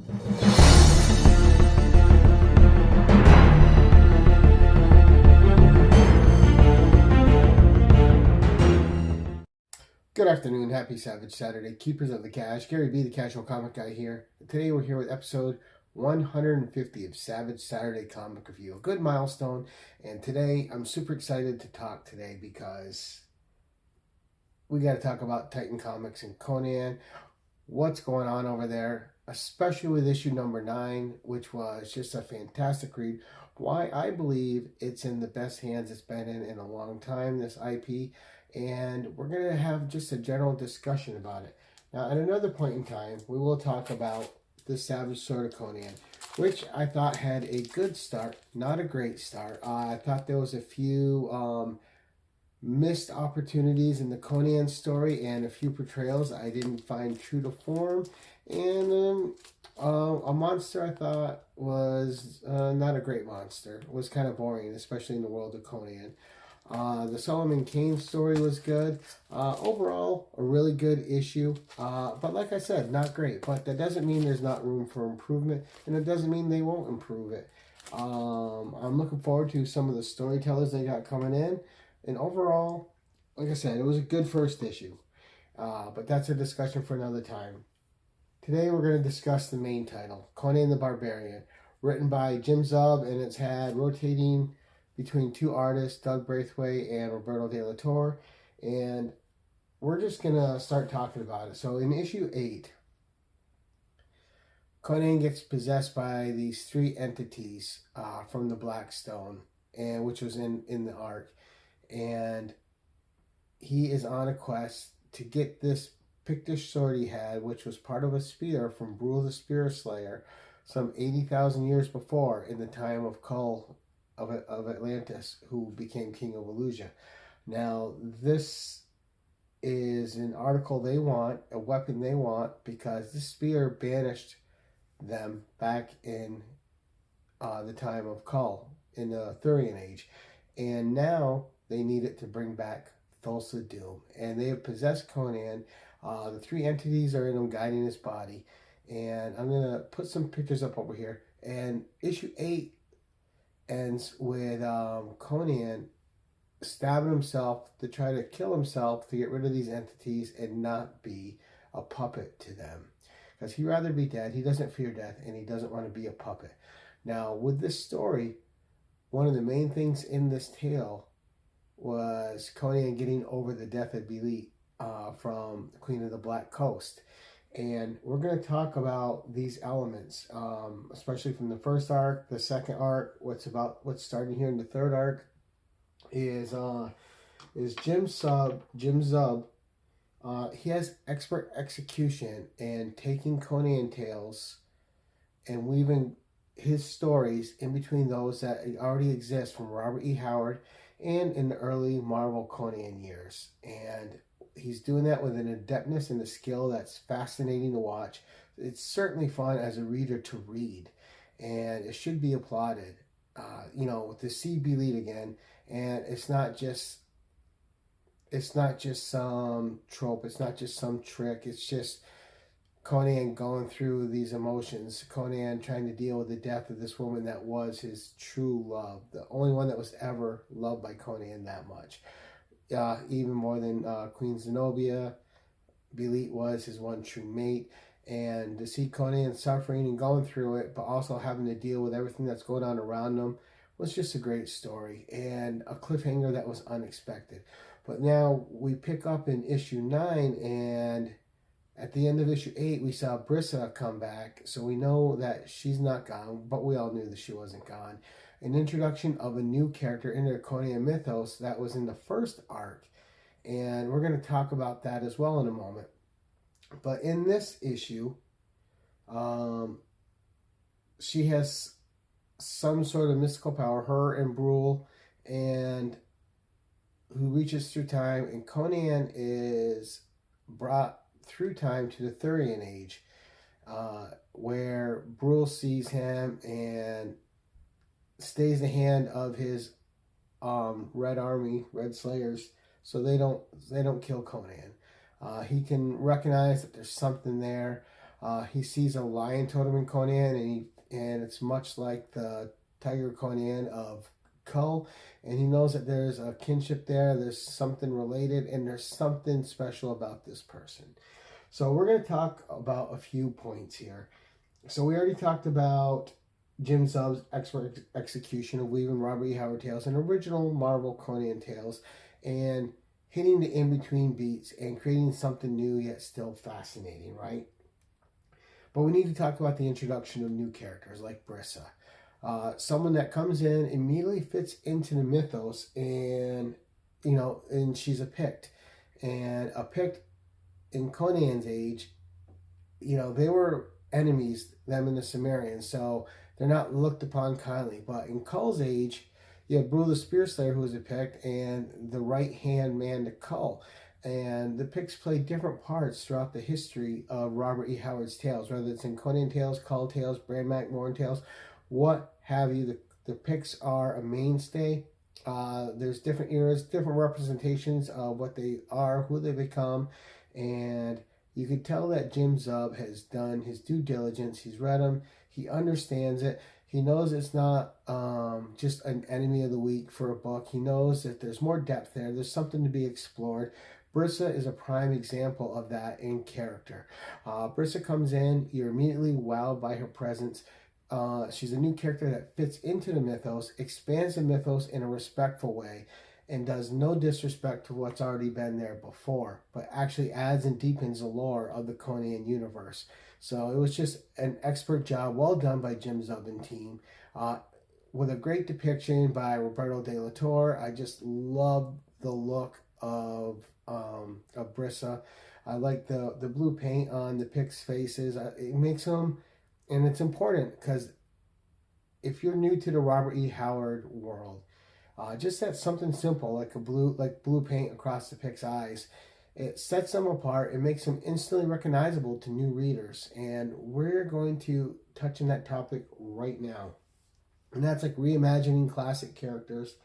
Good afternoon, happy Savage Saturday, keepers of the cash. Gary B, the Casual Comic Guy here. Today we're here with episode 150 of Savage Saturday Comic Review. A good milestone, and today I'm super excited to talk today because we got to talk about Titan Comics and Conan, what's going on over there, especially with issue number 9, which was just a fantastic read. Why I believe it's in the best hands it's been in a long time, this IP, and we're going to have just a general discussion about it. Now, at another point in time, we will talk about the Savage Sword of Conan, which I thought had a good start, not a great start. I thought there was a few missed opportunities in the Conan story and a few portrayals I didn't find true to form. And a monster I thought was not a great monster. It was kind of boring, especially in the world of Conan. The Solomon Kane story was good. Overall, a really good issue. But like I said, not great. But that doesn't mean there's not room for improvement. And it doesn't mean they won't improve it. I'm looking forward to some of the storytellers they got coming in. And overall, like I said, it was a good first issue. But that's a discussion for another time. Today we're going to discuss the main title, Conan the Barbarian, written by Jim Zub, and it's had rotating between two artists, Doug Braithwaite and Roberto De La Torre, and we're just going to start talking about it. So in issue 8, Conan gets possessed by these three entities from the Blackstone, and which was in the arc, and he is on a quest to get this Pictish sword he had, which was part of a spear from Brule the Spear Slayer some 80,000 years before, in the time of Kull of Atlantis, who became king of Elusia. Now, this is an article they want, a weapon they want, because this spear banished them back in the time of Kull, in the Thurian Age. And now they need it to bring back Thulsa Doom. And they have possessed Conan. The three entities are in him, guiding his body. And I'm going to put some pictures up over here. And issue 8 ends with Conan stabbing himself to try to kill himself to get rid of these entities and not be a puppet to them. Because he'd rather be dead. He doesn't fear death, and he doesn't want to be a puppet. Now, with this story, one of the main things in this tale was Conan getting over the death of Belit from the Queen of the Black Coast. And we're going to talk about these elements, especially from the first arc, the second arc, what's starting here in the third arc is Jim Zub. He has expert execution and taking Conan tales and weaving his stories in between those that already exist from Robert E. Howard and in the early Marvel Conan years. And he's doing that with an adeptness and a skill that's fascinating to watch. It's certainly fun as a reader to read, and it should be applauded. To see Belit again, and it's not just some trope, it's not just some trick, it's just Conan going through these emotions, Conan trying to deal with the death of this woman that was his true love, the only one that was ever loved by Conan that much. Even more than Queen Zenobia, Belit was his one true mate. And to see Conan suffering and going through it, but also having to deal with everything that's going on around him, was just a great story and a cliffhanger that was unexpected. But now we pick up in issue 9, and at the end of issue 8, we saw Brissa come back, so we know that she's not gone, but we all knew that she wasn't gone. An introduction of a new character into the Conan mythos that was in the first arc, and we're going to talk about that as well in a moment. But in this issue, she has some sort of mystical power, her and Brule, and who reaches through time, and Conan is brought through time to the Thurian Age, where Brule sees him and stays the hand of his Red Army, Red Slayers, so they don't kill Conan. He can recognize that there's something there. He sees a lion totem in Conan, and it's much like the Tiger Conan of Kull, and he knows that there's a kinship there, there's something related, and there's something special about this person. So we're going to talk about a few points here. So we already talked about Jim Zub's expert execution of weaving Robert E. Howard tales and original Marvel Conan tales, and hitting the in-between beats and creating something new yet still fascinating, right? But we need to talk about the introduction of new characters like Brissa. Someone that comes in, immediately fits into the mythos, and and she's a Pict. And a Pict in Conan's age, they were enemies, them and the Sumerians, so they're not looked upon kindly. But in Kull's age, you have Brule the Spearslayer, who was a Pict, and the right-hand man to Kull. And the Picts play different parts throughout the history of Robert E. Howard's tales, whether it's in Conan tales, Kull tales, Bran Mak Morn tales, what have you. The Picts are a mainstay. There's different eras, different representations of what they are, who they become, and you can tell that Jim Zub has done his due diligence. He's read them. He understands it. He knows it's not just an enemy of the week for a book. He knows that there's more depth there. There's something to be explored. Brissa is a prime example of that in character. Brissa comes in. You're immediately wowed by her presence. She's a new character that fits into the mythos, expands the mythos in a respectful way, and does no disrespect to what's already been there before, but actually adds and deepens the lore of the Conan universe. So it was just an expert job, well done by Jim Zub and team, with a great depiction by Roberto de la Torre. I just love the look of Brissa. I like the blue paint on the Picts' faces. It makes them, and it's important because if you're new to the Robert E. Howard world, just that something simple like blue paint across the Pict's eyes, it sets them apart. It makes them instantly recognizable to new readers, and we're going to touch on that topic right now. And that's like reimagining classic characters,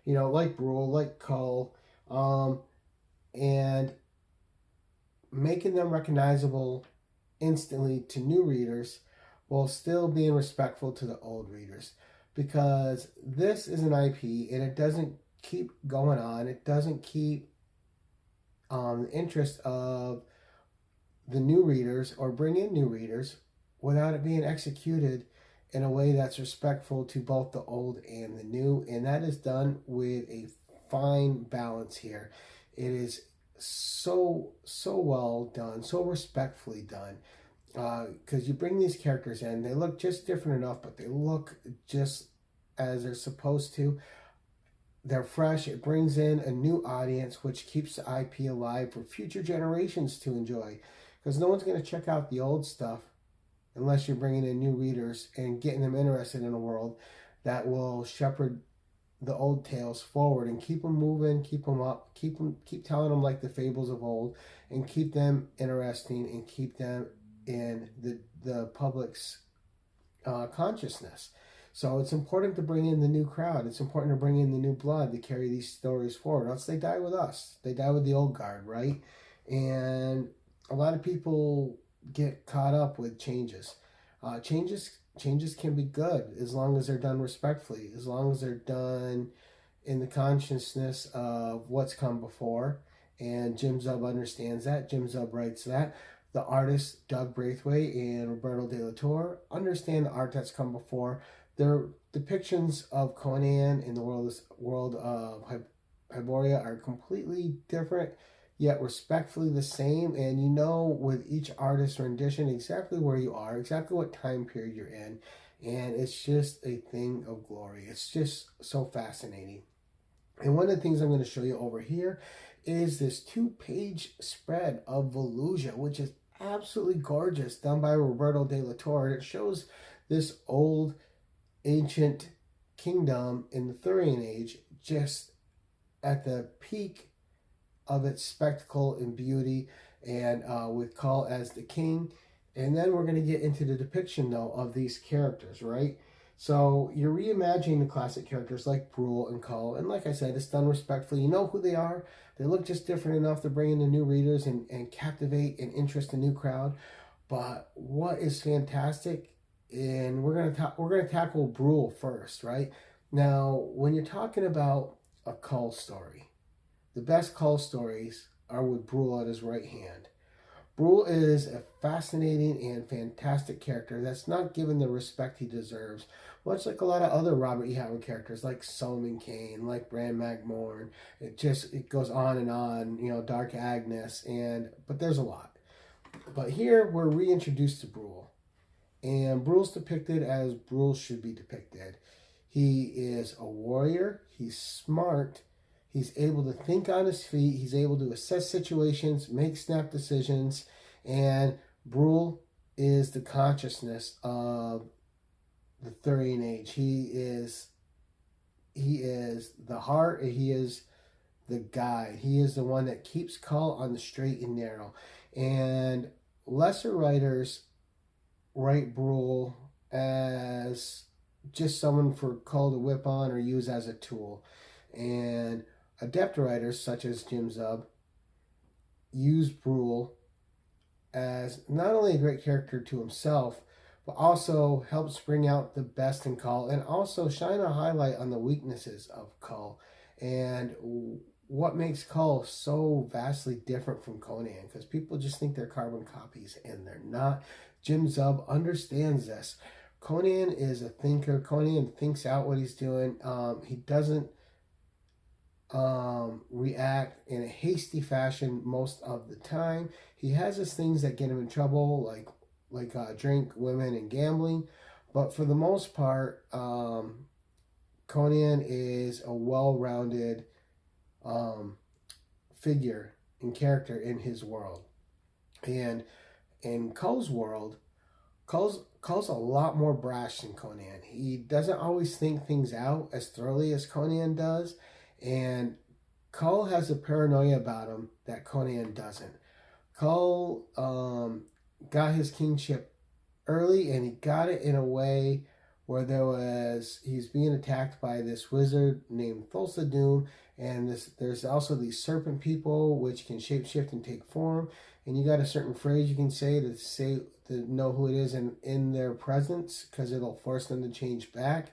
like Brule, like Kull, and making them recognizable instantly to new readers while still being respectful to the old readers. Because this is an IP and it doesn't keep going on. It doesn't keep the interest of the new readers or bring in new readers without it being executed in a way that's respectful to both the old and the new. And that is done with a fine balance here. It is so well done, so respectfully done. Because you bring these characters in, they look just different enough, but they look just as they're supposed to. They're fresh. It brings in a new audience, which keeps the IP alive for future generations to enjoy. Because no one's going to check out the old stuff unless you're bringing in new readers and getting them interested in a world that will shepherd the old tales forward and keep them moving, keep them up, keep telling them like the fables of old, and keep them interesting and keep them in the public's consciousness. So it's important to bring in the new crowd. It's important to bring in the new blood to carry these stories forward. Else they die with us. They die with the old guard, right? And a lot of people get caught up with changes. Changes can be good as long as they're done respectfully, as long as they're done in the consciousness of what's come before. And Jim Zub understands that. Jim Zub writes that. The artists, Doug Braithwaite and Roberto de la Torre, understand the art that's come before. Their depictions of Conan in the world of Hyboria are completely different, yet respectfully the same. And with each artist's rendition exactly where you are, exactly what time period you're in. And it's just a thing of glory. It's just so fascinating. And one of the things I'm going to show you over here is this 2-page spread of Volusia, which is absolutely gorgeous, done by Roberto de la Torre. And it shows this old ancient kingdom in the Thurian age just at the peak of its spectacle and beauty, and with Kull as the king. And then we're going to get into the depiction, though, of these characters, right? So you're reimagining the classic characters like Brule and Kull, and like I said, it's done respectfully. You know who they are. They look just different enough to bring in the new readers and captivate and interest a new crowd. But what is fantastic, and we're gonna tackle Brule first, right? Now, when you're talking about a Kull story, the best Kull stories are with Brule at his right hand. Brule is a fascinating and fantastic character that's not given the respect he deserves, much like a lot of other Robert E. Howard characters, like Solomon Kane, like Bran Mak Morn. It goes on and on. Dark Agnes, but there's a lot. But here we're reintroduced to Brule, and Brule's depicted as Brule should be depicted. He is a warrior. He's smart. He's able to think on his feet. He's able to assess situations, make snap decisions, and Brule is the consciousness of the Thurian Age. He is the heart. He is the guide. He is the one that keeps Kull on the straight and narrow. And lesser writers write Brule as just someone for Kull to whip on or use as a tool. And adept writers such as Jim Zub use Brule as not only a great character to himself, but also helps bring out the best in Kull and also shine a highlight on the weaknesses of Kull and what makes Kull so vastly different from Conan, because people just think they're carbon copies and they're not. Jim Zub understands this. Conan is a thinker. Conan thinks out what he's doing. He doesn't react in a hasty fashion most of the time. He has his things that get him in trouble, like drink, women, and gambling. But for the most part, Conan is a well-rounded figure and character in his world. And in Kull's world, Kull's a lot more brash than Conan. He doesn't always think things out as thoroughly as Conan does. And Kull has a paranoia about him that Conan doesn't. Kull got his kingship early, and he got it in a way where he's being attacked by this wizard named Thulsa Doom, and there's also these serpent people which can shapeshift and take form, and you got a certain phrase you can say to know who it is in their presence, because it'll force them to change back.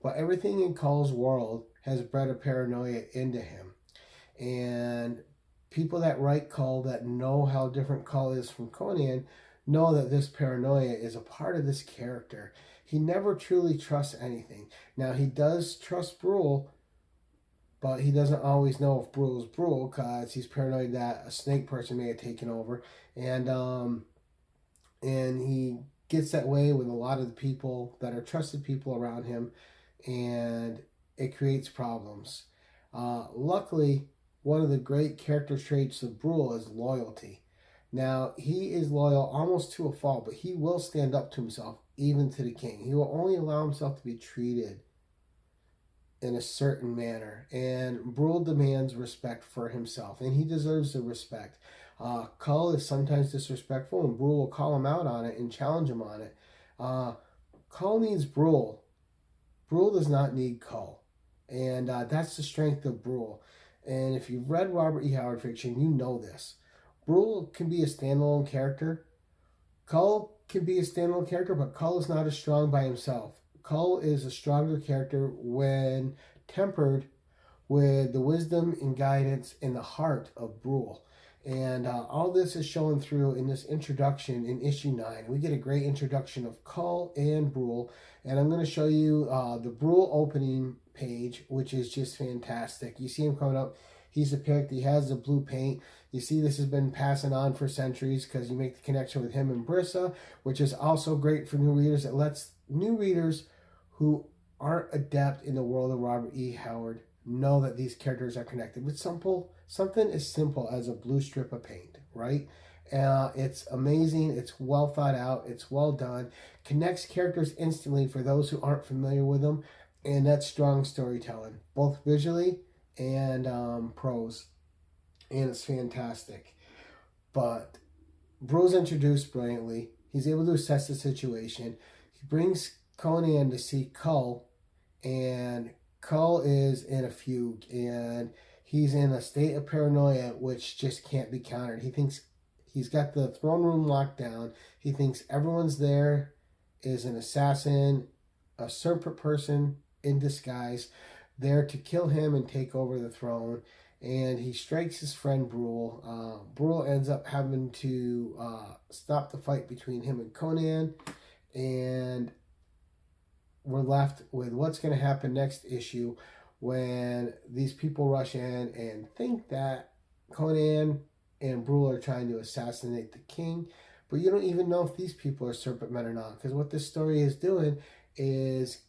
But everything in Kull's world has bred a paranoia into him. And people that write Kull that know how different Kull is from Conan know that this paranoia is a part of this character. He never truly trusts anything. Now, he does trust Brule, but he doesn't always know if Brule is Brule because he's paranoid that a snake person may have taken over. And he gets that way with a lot of the people that are trusted people around him, and it creates problems. Luckily, one of the great character traits of Brule is loyalty. Now, he is loyal almost to a fault, but he will stand up to himself, even to the king. He will only allow himself to be treated in a certain manner. And Brule demands respect for himself, and he deserves the respect. Kull is sometimes disrespectful, and Brule will call him out on it and challenge him on it. Kull needs Brule. Brule does not need Kull. And that's the strength of Brule. And if you've read Robert E. Howard fiction, you know this. Brule can be a standalone character. Kull can be a standalone character, but Kull is not as strong by himself. Kull is a stronger character when tempered with the wisdom and guidance in the heart of Brule. And all this is shown through in this introduction in issue 9. We get a great introduction of Kull and Brule. And I'm going to show you the Brule opening page, which is just fantastic. You see him coming up. He's depicted. He has the blue paint. You see this has been passing on for centuries because you make the connection with him and Brissa, which is also great for new readers. It lets new readers who aren't adept in the world of Robert E. Howard know that these characters are connected with something as simple as a blue strip of paint, right? It's amazing. It's well thought out. It's well done. Connects characters instantly for those who aren't familiar with them, and that's strong storytelling, both visually and prose, and it's fantastic. But Brule's introduced brilliantly. He's able to assess the situation. He brings Conan to see Kull, and Kull is in a fugue, and he's in a state of paranoia which just can't be countered. He thinks He's got the throne room locked down. He thinks everyone's there is an assassin, a serpent person in disguise, there to kill him and take over the throne. And he strikes his friend Brule. Brule ends up having to stop the fight between him and Conan. And we're left with what's going to happen next issue when these people rush in and think that Conan and Brule are trying to assassinate the king. But you don't even know if these people are serpent men or not, because what this story is doing is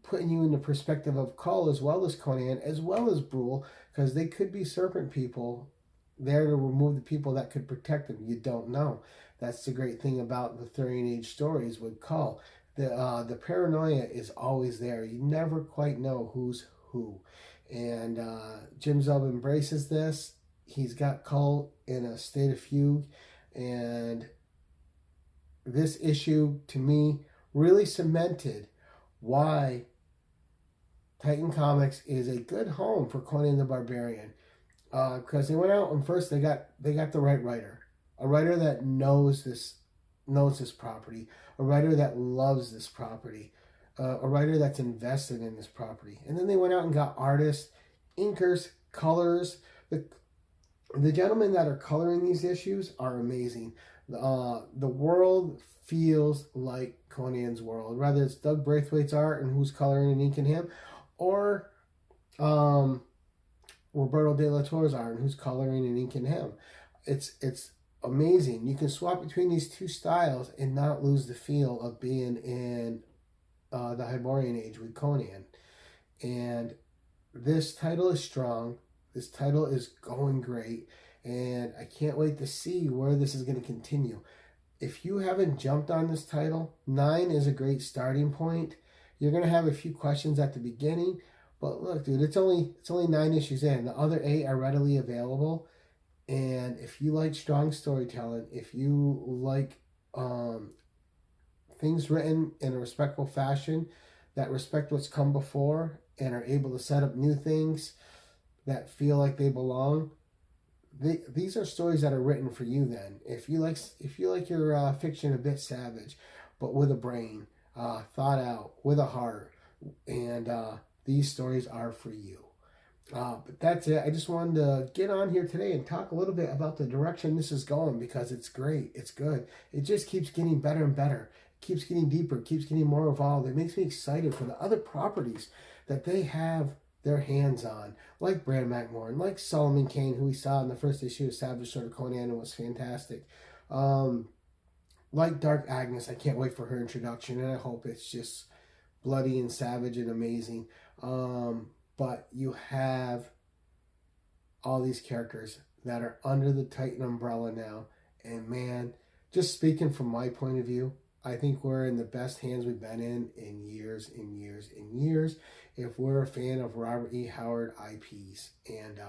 putting you in the perspective of Kull as well as Conan, as well as Brule, because they could be serpent people there to remove the people that could protect them. You don't know. That's the great thing about the Thurian Age stories with Kull. The paranoia is always there. You never quite know who's who. And Jim Zub embraces this. He's got Kull in a state of fugue. And this issue, to me, really cemented why Titan Comics is a good home for Conan the Barbarian. Because they went out and first they got the right writer. A writer that knows this property. A writer that loves this property. A writer that's invested in this property. And then they went out and got artists, inkers, colors. The gentlemen that are coloring these issues are amazing. The world feels like Conan's world. Whether it's Doug Braithwaite's art and who's coloring and inking him, or Roberto De La Torre's art and who's coloring and inking him. It's amazing. You can swap between these two styles and not lose the feel of being in the Hyborian Age with Conan. And this title is strong. This title is going great. And I can't wait to see where this is going to continue. If you haven't jumped on this title, 9 is a great starting point. You're going to have a few questions at the beginning. But look, dude, it's only 9 issues in. The other 8 are readily available. And if you like strong storytelling, if you like things written in a respectful fashion that respect what's come before and are able to set up new things that feel like they belong, these are stories that are written for you. Then, if you like your fiction a bit savage, but with a brain, thought out, with a heart, and these stories are for you. But that's it. I just wanted to get on here today and talk a little bit about the direction this is going, because it's great. It's good. It just keeps getting better and better. It keeps getting deeper. It keeps getting more evolved. It makes me excited for the other properties that they have their hands on, like Bran McMorn, like Solomon Kane, who we saw in the first issue of Savage Sword of Conan and was fantastic. Like Dark Agnes, I can't wait for her introduction, and I hope it's just bloody and savage and amazing. But you have all these characters that are under the Titan umbrella now. And man, just speaking from my point of view, I think we're in the best hands we've been in years and years and years, if we're a fan of Robert E. Howard IPs. And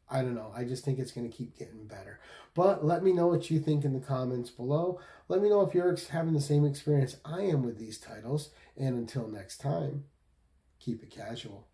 I don't know, I just think it's going to keep getting better. But let me know what you think in the comments below. Let me know if you're having the same experience I am with these titles. And until next time, keep it casual.